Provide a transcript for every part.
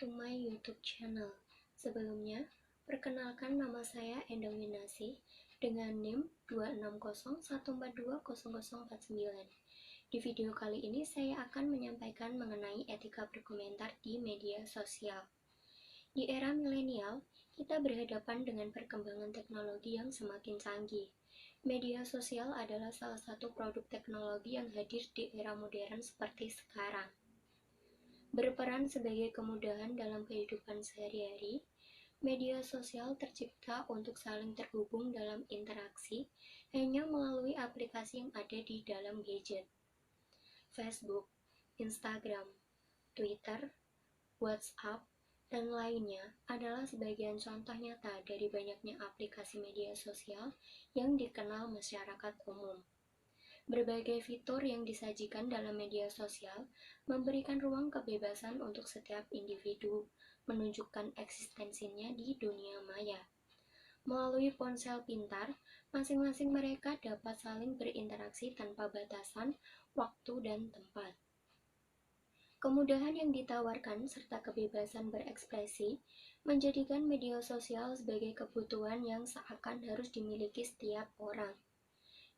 to my YouTube channel. Sebelumnya, perkenalkan nama saya Endang Winasih dengan NIM 26014200049. Di video kali ini saya akan menyampaikan mengenai etika berkomentar di media sosial. Di era milenial, kita berhadapan dengan perkembangan teknologi yang semakin canggih. Media sosial adalah salah satu produk teknologi yang hadir di era modern seperti sekarang. Berperan sebagai kemudahan dalam kehidupan sehari-hari, media sosial tercipta untuk saling terhubung dalam interaksi hanya melalui aplikasi yang ada di dalam gadget. Facebook, Instagram, Twitter, WhatsApp, dan lainnya adalah sebagian contoh nyata dari banyaknya aplikasi media sosial yang dikenal masyarakat umum. Berbagai fitur yang disajikan dalam media sosial memberikan ruang kebebasan untuk setiap individu menunjukkan eksistensinya di dunia maya. Melalui ponsel pintar, masing-masing mereka dapat saling berinteraksi tanpa batasan, waktu, dan tempat. Kemudahan yang ditawarkan serta kebebasan berekspresi menjadikan media sosial sebagai kebutuhan yang seakan harus dimiliki setiap orang.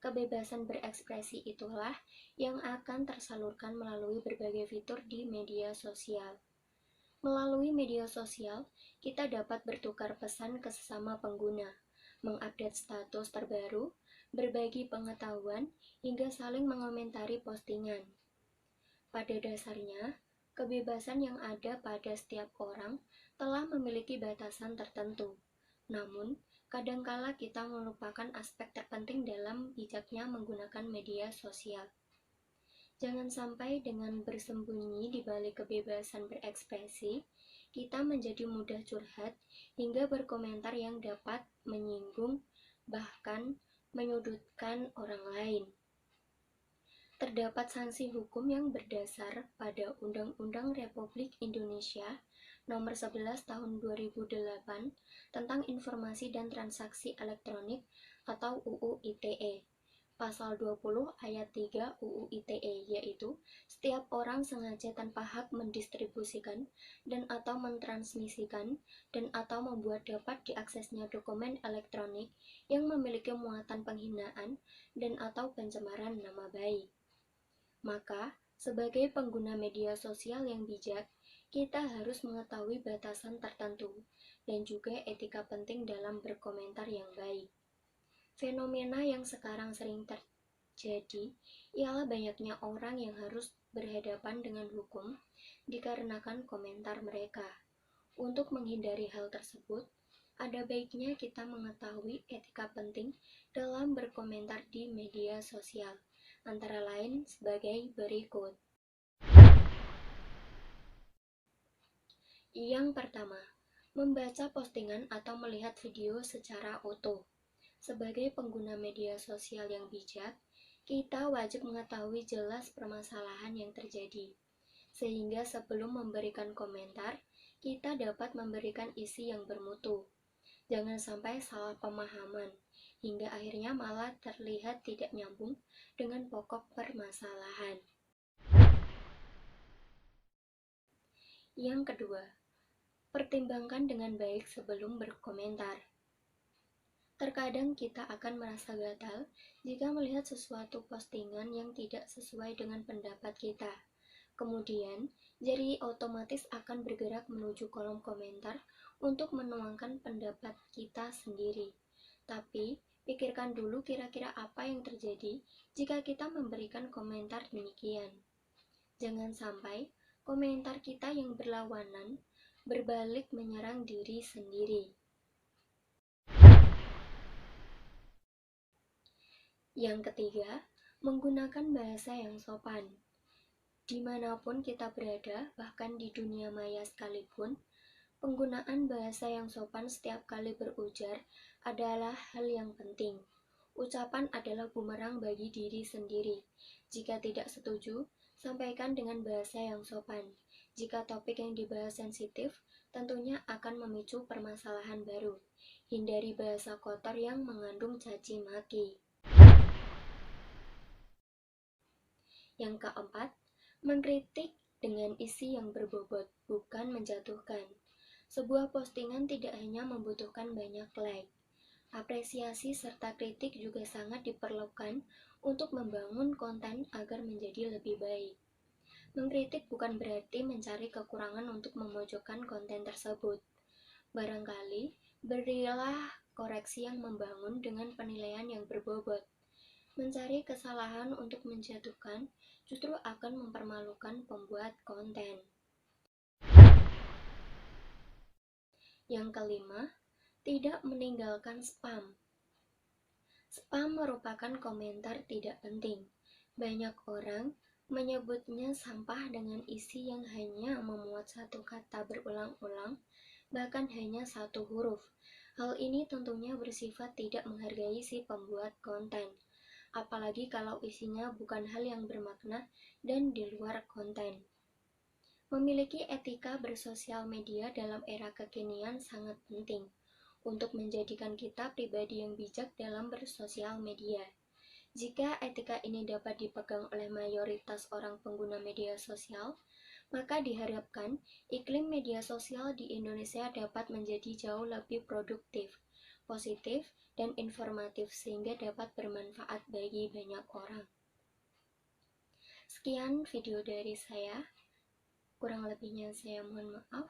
Kebebasan berekspresi itulah yang akan tersalurkan melalui berbagai fitur di media sosial. Melalui media sosial, kita dapat bertukar pesan ke sesama pengguna, mengupdate status terbaru, berbagi pengetahuan, hingga saling mengomentari postingan. Pada dasarnya, kebebasan yang ada pada setiap orang telah memiliki batasan tertentu. Namun, kadangkala kita melupakan aspek terpenting dalam bijaknya menggunakan media sosial. Jangan sampai dengan bersembunyi di balik kebebasan berekspresi, kita menjadi mudah curhat hingga berkomentar yang dapat menyinggung, bahkan menyudutkan orang lain. Terdapat sanksi hukum yang berdasar pada Undang-Undang Republik Indonesia Nomor 11 Tahun 2008 tentang Informasi dan Transaksi Elektronik atau UU ITE. Pasal 20 ayat 3 UU ITE, yaitu setiap orang sengaja tanpa hak mendistribusikan dan atau mentransmisikan dan atau membuat dapat diaksesnya dokumen elektronik yang memiliki muatan penghinaan dan atau pencemaran nama baik. Maka, sebagai pengguna media sosial yang bijak, kita harus mengetahui batasan tertentu dan juga etika penting dalam berkomentar yang baik. Fenomena yang sekarang sering terjadi ialah banyaknya orang yang harus berhadapan dengan hukum dikarenakan komentar mereka. Untuk menghindari hal tersebut, ada baiknya kita mengetahui etika penting dalam berkomentar di media sosial, antara lain sebagai berikut. Yang pertama, membaca postingan atau melihat video secara utuh. Sebagai pengguna media sosial yang bijak, kita wajib mengetahui jelas permasalahan yang terjadi, sehingga sebelum memberikan komentar, kita dapat memberikan isi yang bermutu. Jangan sampai salah pemahaman, hingga akhirnya malah terlihat tidak nyambung dengan pokok permasalahan. Yang kedua, pertimbangkan dengan baik sebelum berkomentar. Terkadang kita akan merasa gatal jika melihat sesuatu postingan yang tidak sesuai dengan pendapat kita. Kemudian, jari otomatis akan bergerak menuju kolom komentar untuk menuangkan pendapat kita sendiri. Tapi, pikirkan dulu kira-kira apa yang terjadi jika kita memberikan komentar demikian. Jangan sampai komentar kita yang berlawanan berbalik menyerang diri sendiri. Yang ketiga, menggunakan bahasa yang sopan. Dimanapun kita berada, bahkan di dunia maya sekalipun, penggunaan bahasa yang sopan setiap kali berujar adalah hal yang penting. Ucapan adalah bumerang bagi diri sendiri. Jika tidak setuju, sampaikan dengan bahasa yang sopan. Jika topik yang dibahas sensitif, tentunya akan memicu permasalahan baru. Hindari bahasa kotor yang mengandung caci maki. Yang keempat, mengkritik dengan isi yang berbobot, bukan menjatuhkan. Sebuah postingan tidak hanya membutuhkan banyak like. Apresiasi serta kritik juga sangat diperlukan untuk membangun konten agar menjadi lebih baik. Mengkritik bukan berarti mencari kekurangan untuk memojokkan konten tersebut. Barangkali, berilah koreksi yang membangun dengan penilaian yang berbobot. Mencari kesalahan untuk menjatuhkan justru akan mempermalukan pembuat konten. Yang kelima, tidak meninggalkan spam. Spam merupakan komentar tidak penting. Banyak orang menyebutnya sampah dengan isi yang hanya memuat satu kata berulang-ulang, bahkan hanya satu huruf. Hal ini tentunya bersifat tidak menghargai si pembuat konten, apalagi kalau isinya bukan hal yang bermakna dan di luar konten. Memiliki etika bersosial media dalam era kekinian sangat penting untuk menjadikan kita pribadi yang bijak dalam bersosial media. Jika etika ini dapat dipegang oleh mayoritas orang pengguna media sosial, maka diharapkan iklim media sosial di Indonesia dapat menjadi jauh lebih produktif, positif, dan informatif sehingga dapat bermanfaat bagi banyak orang. Sekian video dari saya, kurang lebihnya saya mohon maaf.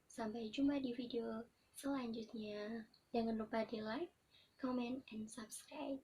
Sampai jumpa di video selanjutnya. Jangan lupa di like, comment, and subscribe.